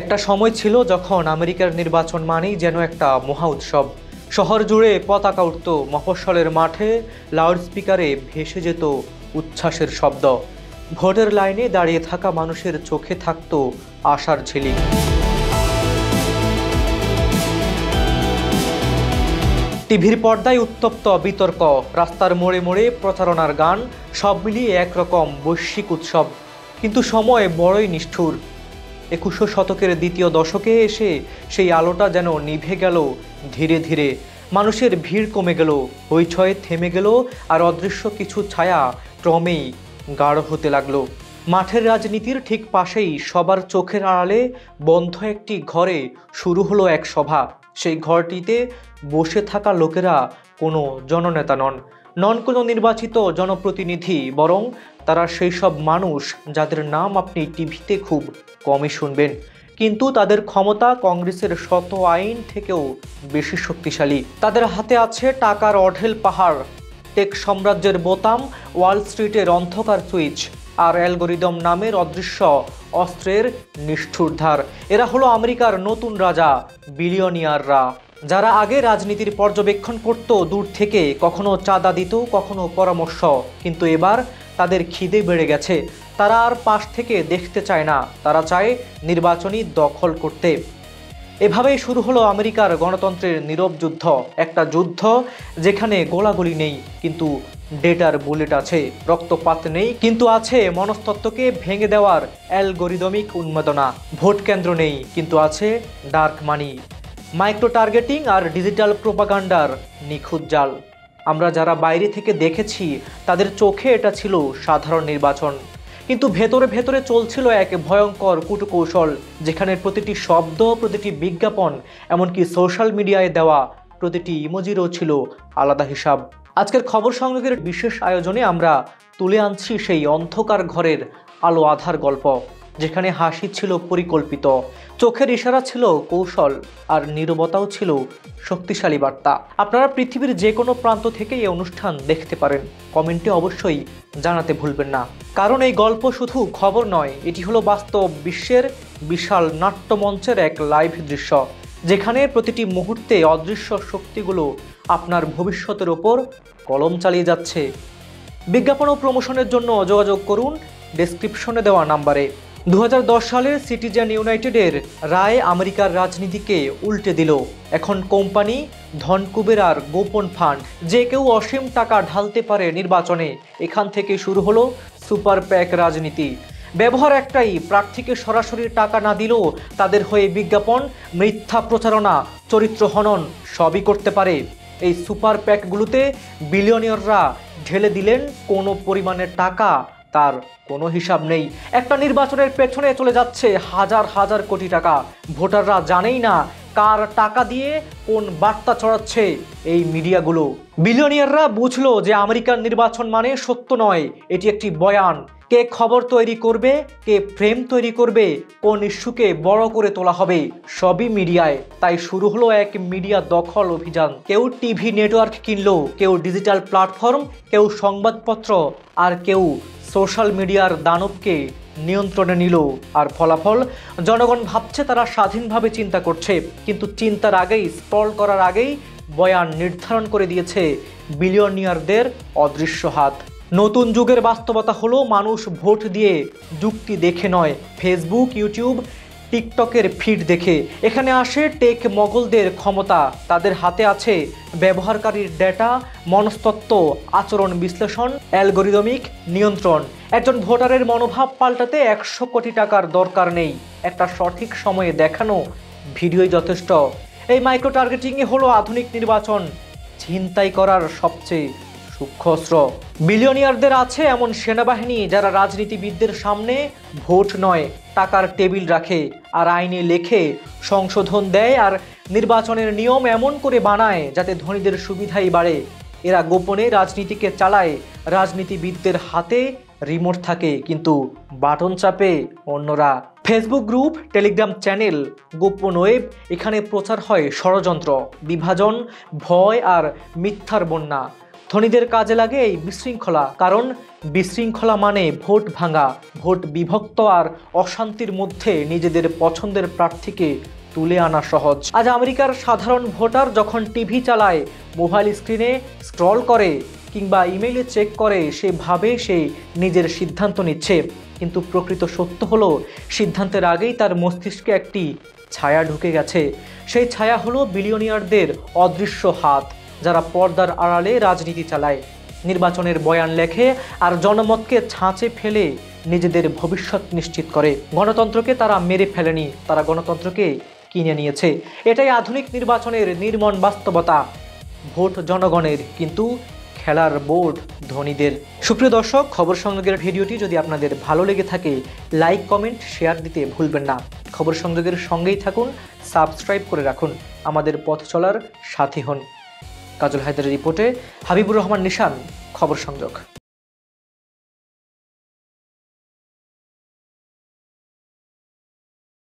একটা সময় ছিল যখন আমেরিকার নির্বাচন মানেই যেন একটা মহা উৎসব। শহর জুড়ে পতাকা উঠত, মফস্বলের মাঠে লাউডস্পিকারে ভেসে যেত উচ্ছ্বাসের শব্দ। ভোটের লাইনে দাঁড়িয়ে থাকা মানুষের চোখে থাকত আশার ঝিলিক। টিভির পর্দায় উত্তপ্ত বিতর্ক, রাস্তার মোড়ে মোড়ে প্রচারণার গান, সব মিলিয়ে একরকম বৈশ্বিক উৎসব। কিন্তু সময় বড়ই নিষ্ঠুর। 21 শতকের দ্বিতীয় দশকে এসে সেই আলোটা যেন নিভে গেল ধীরে ধীরে। মানুষের ভিড় কমে গেল, হইচই থেমে গেল, আর অদৃশ্য কিছু ছায়া ক্রমেই গাঢ় হতে লাগলো। মাঠের রাজনীতির ঠিক পাশেই সবার চোখের আড়ালে বন্ধ একটি ঘরে শুরু হলো এক সভা। সেই ঘরটিতে বসে থাকা লোকেরা কোনো জননেতা নন কোনো নির্বাচিত জনপ্রতিনিধি, বরং তারা সেই সব মানুষ যাদের নাম আপনি টিভিতে খুব কমই শুনবেন, কিন্তু তাদের ক্ষমতা কংগ্রেসের শত আইন থেকেও বেশি শক্তিশালী। তাদের হাতে আছে টাকার অঢেল পাহাড়, টেক সাম্রাজ্যের বোতাম, ওয়াল স্ট্রিটের অন্ধকার সুইচ, আর অ্যালগোরিদম নামের অদৃশ্য অস্ত্রের নিষ্ঠুর ধার। এরা হলো আমেরিকার নতুন রাজা, বিলিয়নিয়াররা, যারা আগে রাজনীতির পর্যবেক্ষণ করত দূর থেকে, কখনো চাঁদা দিত, কখনো পরামর্শ। কিন্তু এবার তাদের খিদে বেড়ে গেছে। তারা আর পাশ থেকে দেখতে চায় না, তারা চায় নির্বাচনী দখল করতে। এভাবেই শুরু হলো আমেরিকার গণতন্ত্রের নীরব যুদ্ধ। একটা যুদ্ধ যেখানে গোলাগুলি নেই, কিন্তু ডেটার বুলেট আছে। রক্তপাত নেই, কিন্তু আছে মনস্তত্ত্বকে ভেঙে দেওয়ার অ্যালগোরিদমিক উন্মাদনা। ভোট কেন্দ্র নেই, কিন্তু আছে ডার্ক মানি, মাইক্রো টার্গেটিং আর ডিজিটাল প্রোপাগান্ডার নিখুঁত জাল। আমরা যারা বাইরে থেকে দেখেছি তাদের চোখে এটা ছিল সাধারণ নির্বাচন, কিন্তু ভেতরে ভেতরে চলছিল এক ভয়ঙ্কর কূটকৌশল, যেখানে প্রতিটি শব্দ, প্রতিটি বিজ্ঞাপন, এমনকি সোশ্যাল মিডিয়ায় দেওয়া প্রতিটি ইমোজিরও ছিল আলাদা হিসাব। আজকের খবর সংযোগের বিশেষ আয়োজনে আমরা তুলে আনছি সেই অন্ধকার ঘরের আলো আধার গল্প, যেখানে হাসি ছিল পরিকল্পিত, চোখের ইশারা ছিল কৌশল, আর নীরবতাও ছিল শক্তিশালী বার্তা। আপনারা পৃথিবীর যে কোনো প্রান্ত থেকে এই অনুষ্ঠান দেখতে পারেন। কমেন্টে অবশ্যই জানাতে ভুলবেন না, কারণ এই গল্প শুধু খবর নয়, এটি হলো বাস্তব বিশ্বের বিশাল নাট্যমঞ্চের এক লাইভ দৃশ্য, যেখানে প্রতিটি মুহূর্তে অদৃশ্য শক্তিগুলো আপনার ভবিষ্যতের ওপর কলম চালিয়ে যাচ্ছে। বিজ্ঞাপন ও প্রমোশনের জন্য যোগাযোগ করুন ডেসক্রিপশনে দেওয়া নাম্বারে। 2010 সালের সিটিজেন ইউনাইটেডের রায় আমেরিকার রাজনীতিকে উল্টে দিল। এখন কোম্পানি, ধনকুবের আর গোপন ফান্ড, যে কেউ অসীম টাকা ঢালতে পারে নির্বাচনে। এখান থেকে শুরু হলো সুপার প্যাক রাজনীতি। ব্যবহার একটাই, প্রার্থীকে সরাসরি টাকা না দিলেও তাদের হয়ে বিজ্ঞাপন, মিথ্যা প্রচারণা, চরিত্র হনন সবই করতে পারে। এই সুপার প্যাকগুলোতে বিলিয়নিয়াররা ঢেলে দিলেন কোনো পরিমাণের টাকা, তার কোনো হিসাব নেই। একটা নির্বাচনের পেছনে চলে যাচ্ছে হাজার হাজার কোটি টাকা। ভোটাররা জানেই না কার টাকা দিয়ে কোন বার্তা ছড়াচ্ছে এই মিডিয়াগুলো। বিলিয়নিয়াররা বুঝলো যে আমেরিকার নির্বাচন মানে সত্য নয়, এটি একটি বয়ান। কে খবর তৈরি করবে, কে ফ্রেম তৈরি করবে, কোন ইস্যুকে বড় করে তোলা হবে, সবই মিডিয়ায়। তাই শুরু হলো এক মিডিয়া দখল অভিযান। কেউ টিভি নেটওয়ার্ক কিনলো, কেউ ডিজিটাল প্ল্যাটফর্ম, কেউ সংবাদপত্র, আর কেউ সোশ্যাল মিডিয়ার দানবকে নিয়ন্ত্রণে নিল। আর ফলাফল, জনগণ ভাবছে তারা স্বাধীনভাবে চিন্তা করছে, কিন্তু চিন্তার আগেই, স্ক্রল করার আগেই বয়ান নির্ধারণ করে দিয়েছে বিলিয়নিয়ারদের অদৃশ্য হাত। নতুন যুগের বাস্তবতা হলো মানুষ ভোট দিয়ে যুক্তি দেখে নয়, ফেসবুক, ইউটিউব, টিকটকের ফিড দেখে। এখানে আসে টেক মগলদের ক্ষমতা। তাদের হাতে আছে ব্যবহারকারীর ডেটা, মনস্তত্ত্ব, আচরণ বিশ্লেষণ, অ্যালগোরিদমিক নিয়ন্ত্রণ। একজন ভোটারের মনোভাব পাল্টাতে 100 কোটি টাকার দরকার নেই, একটা সঠিক সময়ে দেখানো ভিডিওই যথেষ্ট। এই মাইক্রো টার্গেটিংই হলো আধুনিক নির্বাচন ছিনতাই করার সবচেয়ে সূক্ষ্ম অস্ত্র। বিলিয়নিয়ারদের আছে এমন সেনাবাহিনী যারা রাজনীতিবিদদের সামনে ভোট নয়, টাকার টেবিল রাখে, আর আইনে লেখে, সংশোধন দেয়, আর নির্বাচনের নিয়ম এমন করে বানায় যাতে ধনীদের সুবিধাই বাড়ে। এরা গোপনে রাজনীতিকে চালায়। রাজনীতিবিদদের হাতে রিমোট থাকে, কিন্তু বাটন চাপে অন্যরা। ফেসবুক গ্রুপ, টেলিগ্রাম চ্যানেল, গোপন ওয়েব, এখানে প্রচার হয় ষড়যন্ত্র, বিভাজন, ভয় আর মিথ্যার বন্যা। ধনীদের কাজে লাগে এই বিশৃঙ্খলা, কারণ বিশৃঙ্খলা মানে ভোট ভাঙা, ভোট বিভক্ত আর অশান্তির মধ্যে নিজেদের পছন্দের প্রার্থীকে তুলে আনা সহজ। আজ আমেরিকার সাধারণ ভোটার যখন টিভি চালায়, মোবাইল স্ক্রিনে স্ক্রল করে কিংবা ইমেইলে চেক করে, সে ভাবে সে নিজের সিদ্ধান্ত নিচ্ছে, কিন্তু প্রকৃত সত্য হলো সিদ্ধান্তের আগেই তার মস্তিষ্কে একটি ছায়া ঢুকে গেছে। সেই ছায়া হলো বিলিয়নিয়ারদের অদৃশ্য হাত, যারা পর্দার আড়ালে রাজনীতি চালায়, নির্বাচনের বয়ান লেখে আর জনমতকে ছাঁচে ফেলে নিজেদের ভবিষ্যৎ নিশ্চিত করে। গণতন্ত্রকে তারা মেরে ফেলেনি, তারা গণতন্ত্রকে কিনে নিয়েছে। এটাই আধুনিক নির্বাচনের নির্মম বাস্তবতা। ভোট জনগণের, কিন্তু খেলার বোর্ড ধনীদের। সুপ্রিয় দর্শক, খবর সংযোগের ভিডিওটি যদি আপনাদের ভালো লেগে থাকে, লাইক, কমেন্ট, শেয়ার দিতে ভুলবেন না। খবর সংযোগের সঙ্গেই থাকুন, সাবস্ক্রাইব করে রাখুন, আমাদের পথ চলার সাথী হন। কাজল হায়দারের রিপোর্টে হাবিবুর রহমান নিশান, খবর সংযোগ।